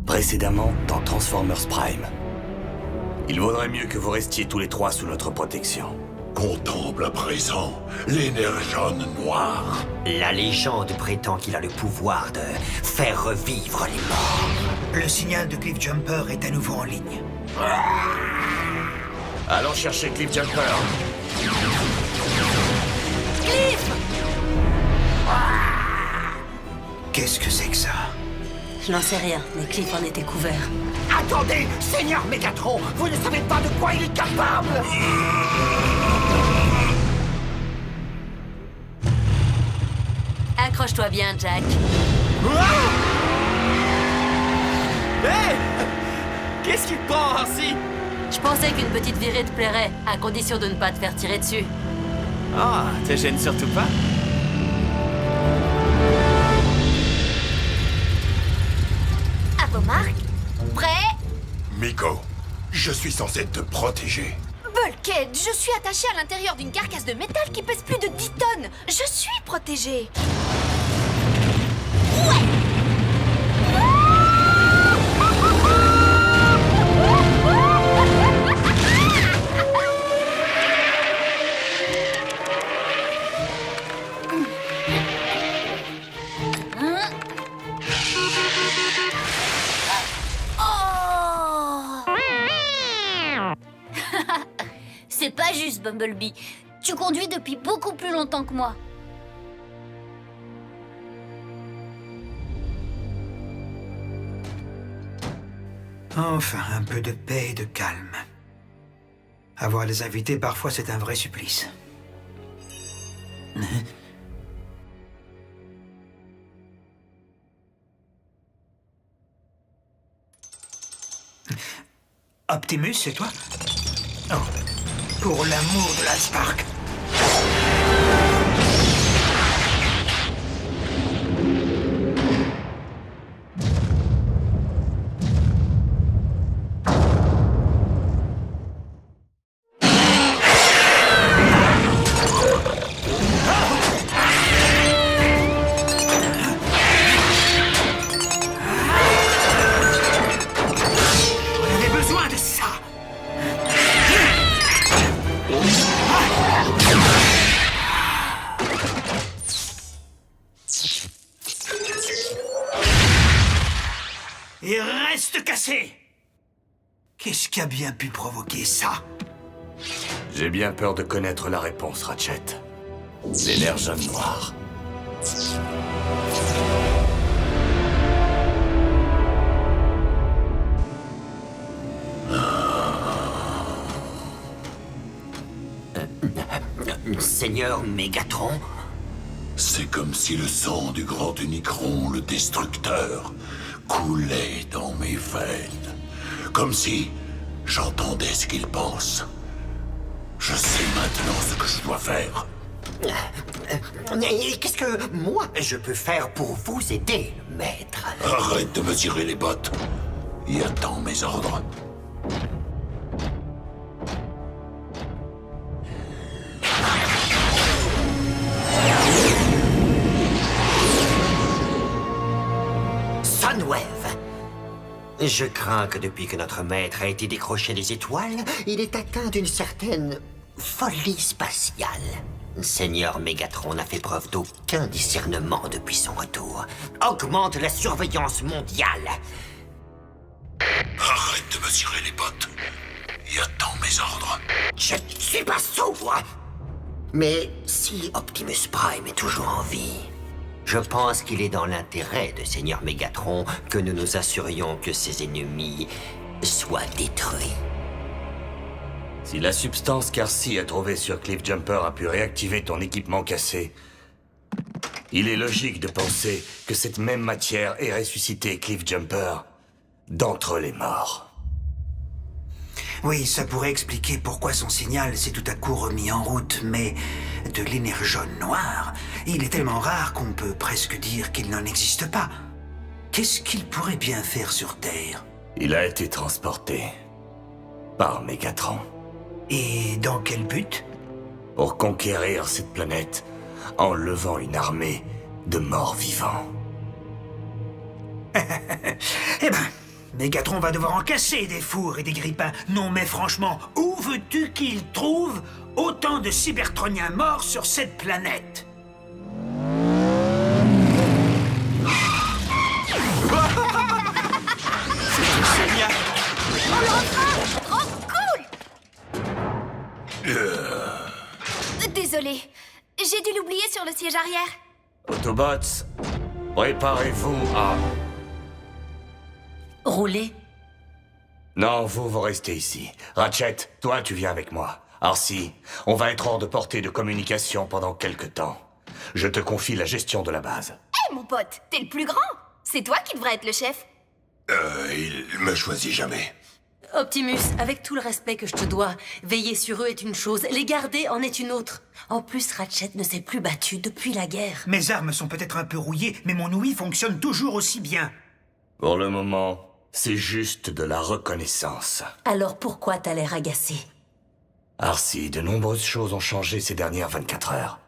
Précédemment, dans Transformers Prime. Il vaudrait mieux que vous restiez tous les trois sous notre protection. Contemple à présent l'énergone noire. La légende prétend qu'il a le pouvoir de faire revivre les morts. Le signal de Cliff Jumper est à nouveau en ligne. Allons chercher Cliff Jumper. Cliff! Qu'est-ce que c'est que ça? Je n'en sais rien, mais Cliff en était couvert. Attendez, Seigneur Megatron, vous ne savez pas de quoi il est capable. Accroche-toi bien, Jack. Hey! Qu'est-ce qui te prend, Arcy? Je pensais qu'une petite virée te plairait, à condition de ne pas te faire tirer dessus. Ah, te gêne surtout pas. À vos marques. Prêt? Miko, je suis censé te protéger. Bulkhead, je suis attaché à l'intérieur d'une carcasse de métal qui pèse plus de 10 tonnes. Je suis protégé. C'est pas juste, Bumblebee. Tu conduis depuis beaucoup plus longtemps que moi. Enfin, un peu de paix et de calme. Avoir des invités, parfois, c'est un vrai supplice. Optimus, c'est toi? Oh, pour l'amour de la Spark. On avait besoin de ça. Et reste cassé! Qu'est-ce qui a bien pu provoquer ça? J'ai bien peur de connaître la réponse, Ratchet. L'énergone noire. Seigneur Megatron? C'est comme si le sang du grand Unicron, le destructeur, coulait dans mes veines. Comme si j'entendais ce qu'il pense. Je sais maintenant ce que je dois faire. Et qu'est-ce que moi je peux faire pour vous aider, maître? Arrête de me tirer les bottes et attends mes ordres. Sunwave! Je crains que depuis que notre maître a été décroché des étoiles, il est atteint d'une certaine folie spatiale. Seigneur Megatron n'a fait preuve d'aucun discernement depuis son retour. Augmente la surveillance mondiale. Arrête de me tirer les bottes et attends mes ordres. Je ne suis pas sourd. Mais si Optimus Prime est toujours en vie, je pense qu'il est dans l'intérêt de Seigneur Megatron que nous nous assurions que ses ennemis soient détruits. Si la substance qu'Arcy a trouvée sur Cliff Jumper a pu réactiver ton équipement cassé, il est logique de penser que cette même matière ait ressuscité Cliff Jumper d'entre les morts. Oui, ça pourrait expliquer pourquoi son signal s'est tout à coup remis en route, mais de l'énergone noire, il est tellement rare qu'on peut presque dire qu'il n'en existe pas. Qu'est-ce qu'il pourrait bien faire sur Terre? Il a été transporté par Megatron Et dans quel but? pour conquérir cette planète en levant une armée de morts vivants. Eh ben, Mégatron va devoir en casser des fours et des grippins. Non mais franchement, où veux-tu qu'il trouve autant de cybertroniens morts sur cette planète? Génial. Trop cool! Désolé, j'ai dû l'oublier sur le siège arrière. Autobots, préparez-vous à... Rouler. Non, vous restez ici. Ratchet, toi, tu viens avec moi. Arcee, on va être hors de portée de communication pendant quelque temps. Je te confie la gestion de la base. Hé, mon pote, t'es le plus grand. C'est toi qui devrais être le chef. Il me choisit jamais. Optimus, avec tout le respect que je te dois, veiller sur eux est une chose, les garder en est une autre. En plus, Ratchet ne s'est plus battu depuis la guerre. Mes armes sont peut-être un peu rouillées, mais mon ouïe fonctionne toujours aussi bien. Pour le moment, c'est juste de la reconnaissance. Alors pourquoi t'as l'air agacé? Arcee, de nombreuses choses ont changé ces dernières 24 heures.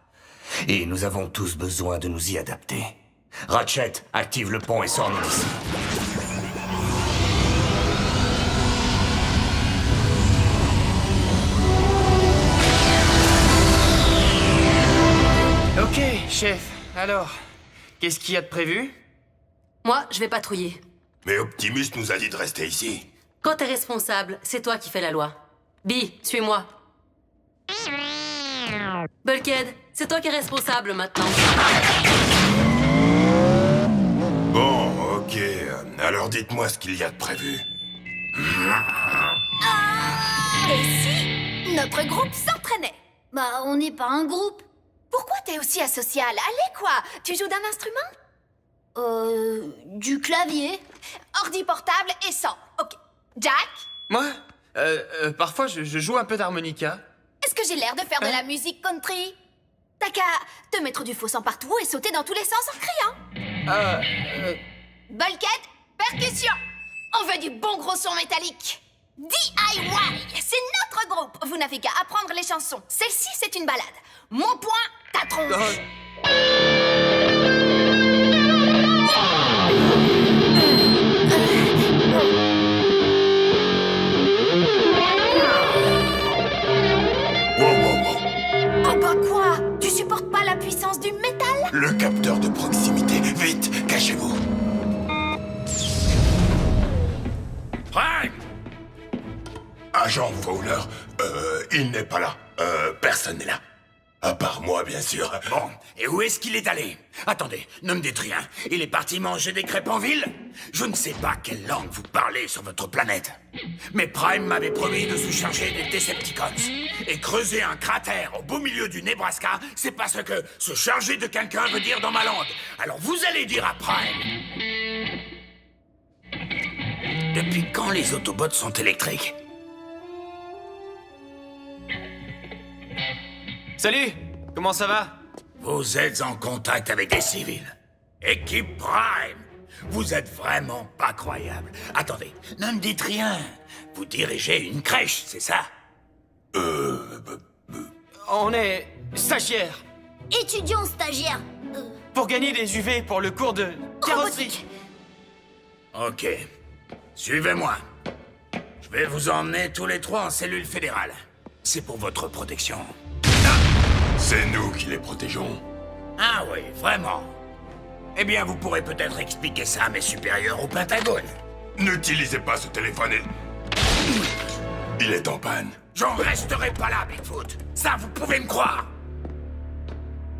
Et nous avons tous besoin de nous y adapter. Ratchet, active le pont et sors-nous d'ici. Ok, chef. Alors, qu'est-ce qu'il y a de prévu? Moi, je vais patrouiller. Mais Optimus nous a dit de rester ici. Quand t'es responsable, c'est toi qui fais la loi. Bee, suis-moi. Bulkhead, c'est toi qui es responsable maintenant. Bon, ok. Alors dites-moi ce qu'il y a de prévu. Et si notre groupe s'entraînait? Bah, on n'est pas un groupe. Pourquoi t'es aussi asocial? Allez, quoi? Tu joues d'un instrument? Du clavier. Ordi portable et sans. Ok. Jack, Moi parfois, je joue un peu d'harmonica. est-ce que j'ai l'air de faire de la musique country? T'as qu'à te mettre du faux sang partout et sauter dans tous les sens en criant. Bulkhead, percussion. On veut du bon gros son métallique. DIY, c'est notre groupe. Vous n'avez qu'à apprendre les chansons. Celle-ci, c'est une balade. Mon point, ta tronche. Oh bah quoi? Tu supportes pas la puissance du métal? Le capteur de proximité. Vite, cachez-vous. Prime! Agent Fowler, il n'est pas là. Personne n'est là. À part moi, bien sûr. Bon, et où est-ce qu'il est allé? Attendez, ne me dites rien. Il est parti manger des crêpes en ville? Je ne sais pas quelle langue vous parlez sur votre planète. Mais Prime m'avait promis de se charger des Decepticons. Et creuser un cratère au beau milieu du Nebraska, c'est pas ce que se charger de quelqu'un veut dire dans ma langue. Alors vous allez dire à Prime. Depuis quand les Autobots sont électriques? Salut! Comment ça va? Vous êtes en contact avec des civils. Équipe Prime! Vous êtes vraiment pas croyable. Attendez, ne me dites rien. Vous dirigez une crèche, c'est ça? On est stagiaires. Étudiant stagiaire. Pour gagner des UV pour le cours de carrosserie. Ok. Suivez-moi. Je vais vous emmener tous les trois en cellule fédérale. C'est pour votre protection. C'est nous qui les protégeons. Ah oui, vraiment. Eh bien, vous pourrez peut-être expliquer ça à mes supérieurs au Pentagone. N'utilisez pas ce téléphone. Il est en panne. J'en resterai pas là, Bigfoot. Ça, vous pouvez me croire.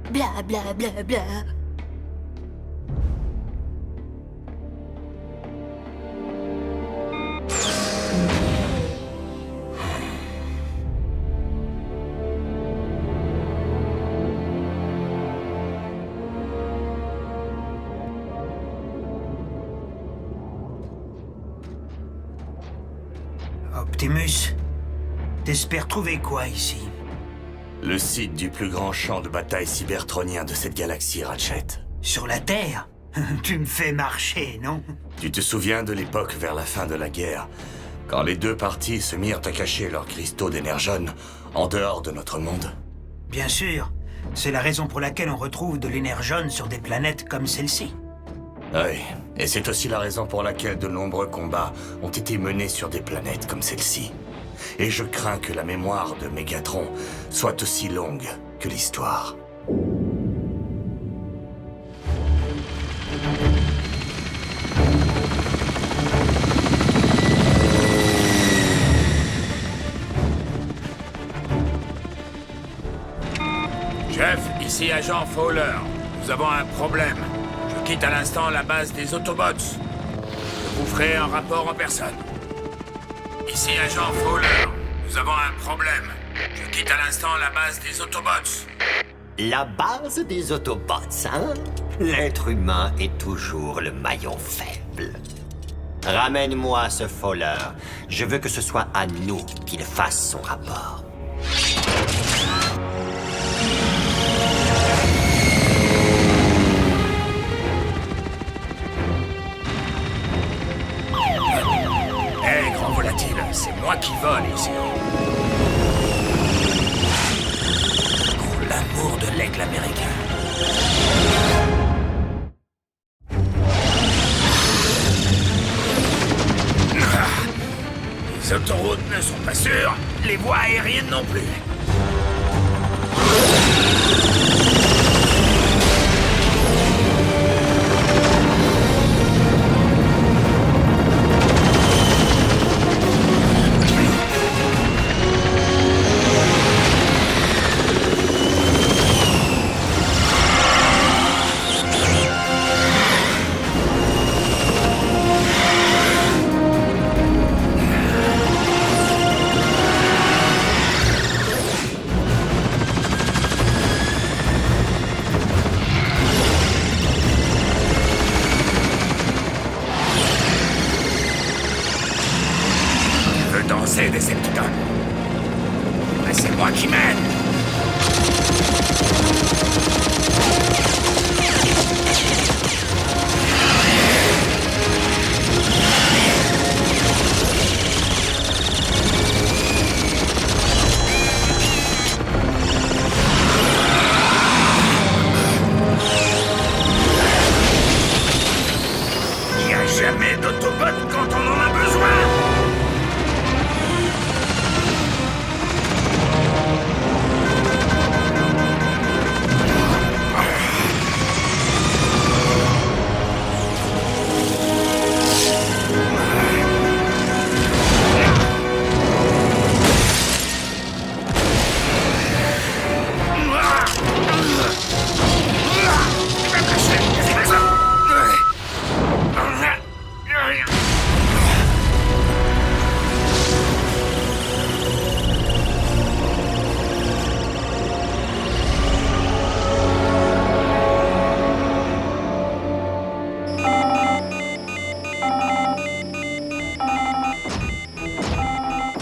Bla bla bla bla. Optimus, t'espères trouver quoi ici? Le site du plus grand champ de bataille cybertronien de cette galaxie, Ratchet. Sur la Terre? Tu me fais marcher, non? Tu te souviens de l'époque vers la fin de la guerre, quand les deux parties se mirent à cacher leurs cristaux d'énergone en dehors de notre monde? Bien sûr. C'est la raison pour laquelle on retrouve de l'énergone sur des planètes comme celle-ci. Oui, et c'est aussi la raison pour laquelle de nombreux combats ont été menés sur des planètes comme celle-ci. Et je crains que la mémoire de Mégatron soit aussi longue que l'histoire. Chef, ici agent Fowler. Nous avons un problème. Je quitte à l'instant la base des Autobots. Je vous ferai un rapport en personne. Ici agent Fowler. Nous avons un problème. Je quitte à l'instant la base des Autobots. La base des Autobots, hein? L'être humain est toujours le maillon faible. Ramène-moi ce Fowler. Je veux que ce soit à nous qu'il fasse son rapport. Hé, grand volatile, c'est moi qui vole ici. Pour l'amour de l'aigle américain. Les autoroutes ne sont pas sûres, les voies aériennes non plus. Danser des Decepticons. Mais c'est moi qui mène. Il n'y a jamais d'Autobot quand on en a besoin.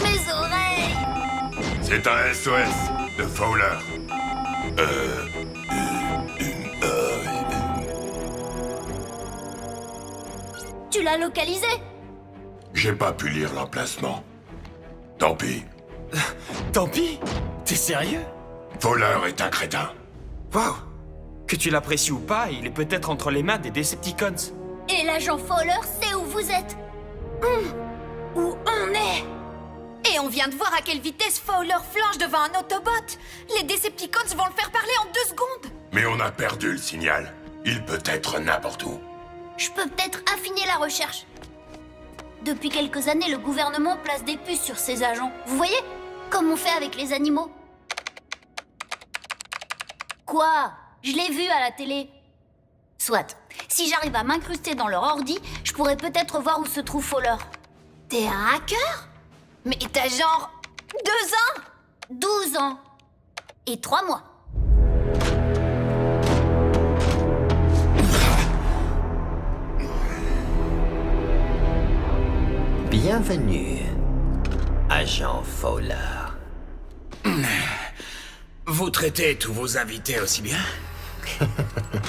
Mes oreilles! C'est un SOS de Fowler. Tu l'as localisé? J'ai pas pu lire l'emplacement. Tant pis. Tant pis. T'es sérieux? Fowler est un crétin. Waouh. Que tu l'apprécies ou pas, il est peut-être entre les mains des Decepticons. Et l'agent Fowler sait où vous êtes. Où on est? Et on vient de voir à quelle vitesse Fowler flanche devant un Autobot. Les Decepticons vont le faire parler en 2 secondes. Mais on a perdu le signal. Il peut être n'importe où. Je peux peut-être affiner la recherche. Depuis quelques années, le gouvernement place des puces sur ses agents. Vous voyez? Comme on fait avec les animaux. Quoi? Je l'ai vu à la télé. Soit. Si j'arrive à m'incruster dans leur ordi, je pourrais peut-être voir où se trouve Fowler. T'es un hacker? Mais t'as genre 2 ans? 12 ans. Et 3 mois. Bienvenue, agent Fowler. Vous traitez tous vos invités aussi bien?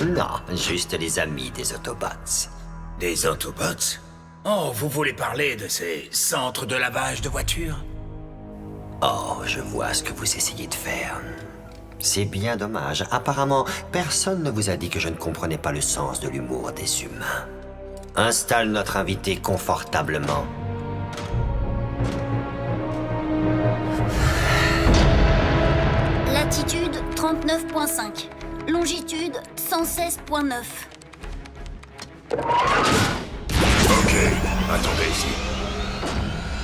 Non, juste les amis des Autobots. Des Autobots? Oh, vous voulez parler de ces centres de lavage de voitures? Oh, je vois ce que vous essayez de faire. C'est bien dommage. Apparemment, personne ne vous a dit que je ne comprenais pas le sens de l'humour des humains. Installe notre invité confortablement. Latitude 39,5. Longitude 116,9. Ok, attendez ici.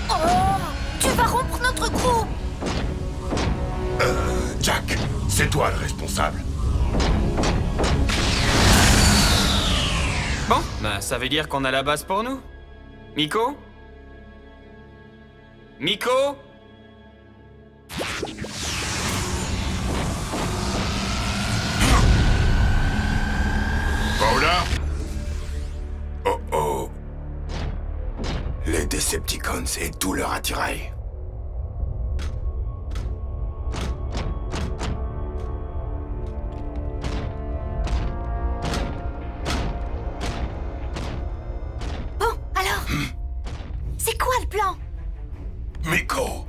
Oh, tu vas rompre notre groupe. Jack, c'est toi le responsable. Bon, bah ça veut dire qu'on a la base pour nous. Miko? Miko? Paula? Oh oh. Les Decepticons et tout leur attirail. Bon, alors, c'est quoi le plan? Miko.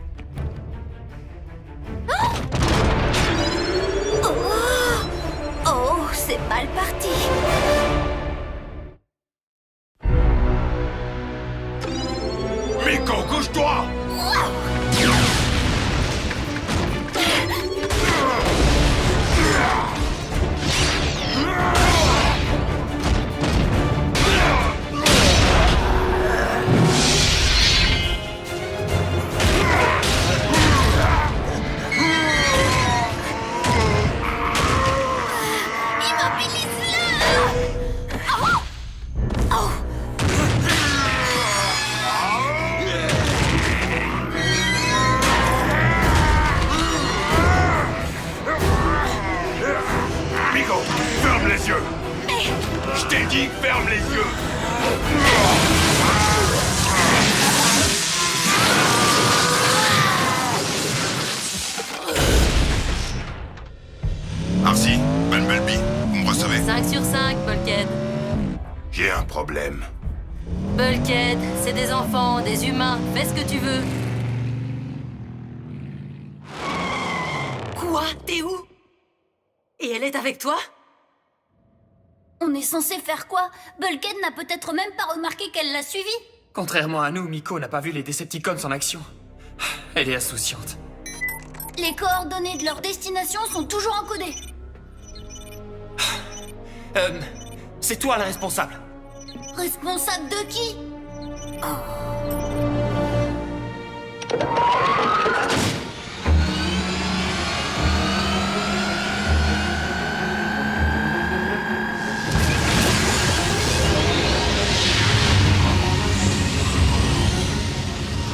Oh, c'est mal parti. Miko, couche-toi! Immobilise-le! Oh! Oh! Miko, ferme les yeux! Je t'ai dit, ferme les yeux! Arcy, Bumblebee, vous me recevez? 5 sur 5, Bulkhead. J'ai un problème. Bulkhead, c'est des enfants, des humains. Fais ce que tu veux. Quoi? T'es où? Et elle est avec toi? On est censé faire quoi? Bulkhead n'a peut-être même pas remarqué qu'elle l'a suivi. Contrairement à nous, Miko n'a pas vu les Decepticons en action. Elle est insouciante. Les coordonnées de leur destination sont toujours encodées. C'est toi le responsable. Responsable de qui?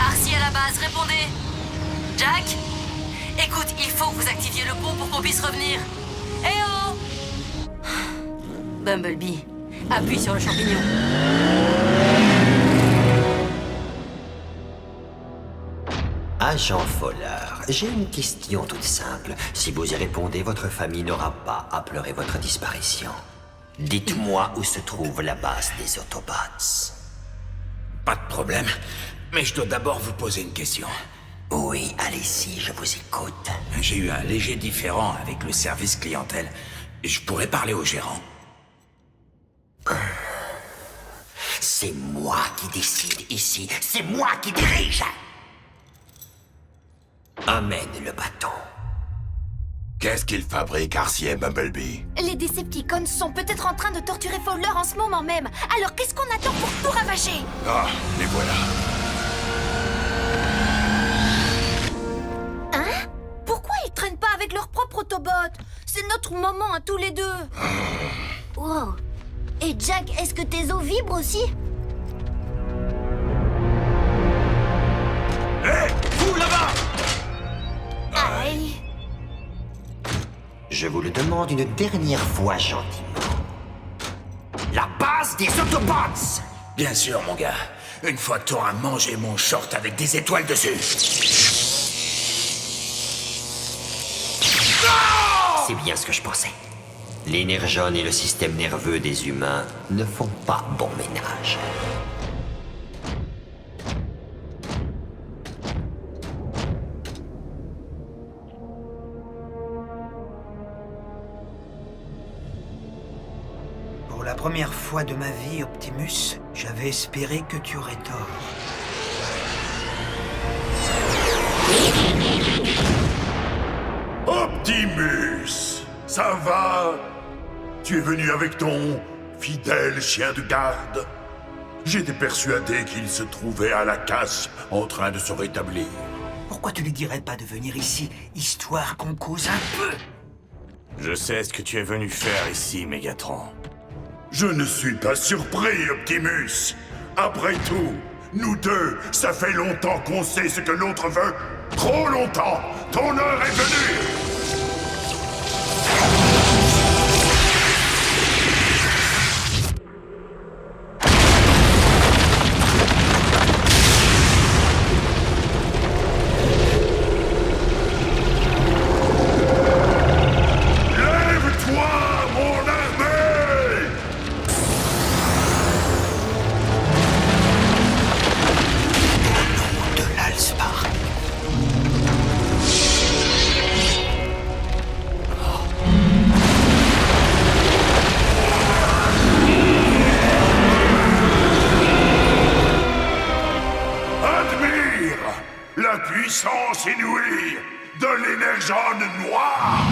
Arcy à la base, répondez. Jack? Écoute, il faut que vous activiez le pont pour qu'on puisse revenir. Eh oh! Bumblebee, appuie sur le champignon. Agent Fowler, j'ai une question toute simple. Si vous y répondez, votre famille n'aura pas à pleurer votre disparition. Dites-moi où se trouve la base des Autobots. Pas de problème, mais je dois d'abord vous poser une question. Oui, allez-y, je vous écoute. J'ai eu un léger différend avec le service clientèle. Je pourrais parler au gérant. C'est moi qui décide ici. C'est moi qui dirige. Amène le bâton. Qu'est-ce qu'ils fabriquent, Arcy et Bumblebee? Les Decepticons sont peut-être en train de torturer Fowler en ce moment même. Alors qu'est-ce qu'on attend pour tout ravager? Ah, les voilà. Hein? Pourquoi ils traînent pas avec leur propre Autobot? C'est notre moment à tous les deux. Wow. Et Jack, est-ce que tes os vibrent aussi? Hé, vous là-bas! Aïe. Je vous le demande une dernière fois gentiment. La base des Autobots! Bien sûr, mon gars. Une fois que t'auras mangé mon short avec des étoiles dessus. C'est bien ce que je pensais. L'énergone et le système nerveux des humains ne font pas bon ménage. Pour la première fois de ma vie, Optimus, j'avais espéré que tu aurais tort. Optimus, ça va? Tu es venu avec ton fidèle chien de garde? J'étais persuadé qu'il se trouvait à la casse en train de se rétablir. Pourquoi tu lui dirais pas de venir ici, histoire qu'on cause un peu? Je sais ce que tu es venu faire ici, Megatron. Je ne suis pas surpris, Optimus. Après tout, nous deux, ça fait longtemps qu'on sait ce que l'autre veut. Trop longtemps. Ton heure est venue. Lève-toi, mon armée! De l'Allspark. Admire la puissance inouïe de l'énergone noire!